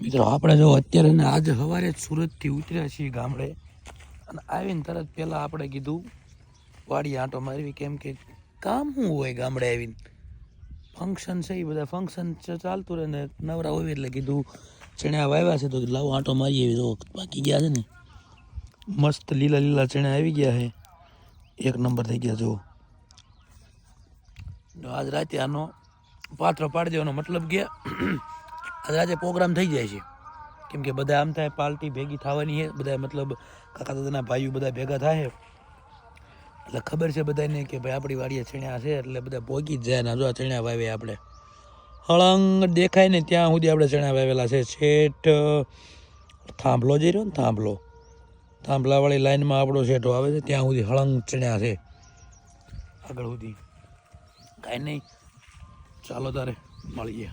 મિત્રો આપણે જો અત્યારે ને આજે સવારે જ સુરતથી ઉતર્યા છીએ ગામડે અને આવીને તરત પહેલાં આપણે કીધું વાડી આંટો મારવી, કેમ કે કામ શું હોય ગામડે આવીને ફંક્શન છે એ બધા ફંક્શન ચાલતું રહે ને નવરા હોય એટલે કીધું ચણા વાવ્યા છે તો લાવો આંટો મારી એવી તો બાકી ગયા છે ને મસ્ત લીલા લીલા ચણા આવી ગયા છે, એક નંબર થઈ ગયા. જો આજ રાતે આનો પાત્રો પાડી દેવાનો મતલબ કે આજ રાતે પ્રોગ્રામ થઈ જાય છે, કેમ કે બધા આમ થાય પાર્ટી ભેગી થવાની છે, બધા મતલબ કાકા દાદાના ભાઈઓ બધા ભેગા થાય એટલે ખબર છે બધાને કે ભાઈ આપણી વાડીએ ચણ્યા છે એટલે બધા ભોગી જ જાય ને. જો ચણ્યા વાવે આપણે હળંગ દેખાય ને ત્યાં સુધી આપણે ચણા વાવેલા છે. છેઠ થાંભલો જઈ રહ્યો ને થાંભલાવાળી લાઈનમાં આપણો શેઠો આવે છે ત્યાં સુધી હળંગ ચણ્યા છે આગળ સુધી. કાંઈ નહીં, ચાલો તારે મળીએ.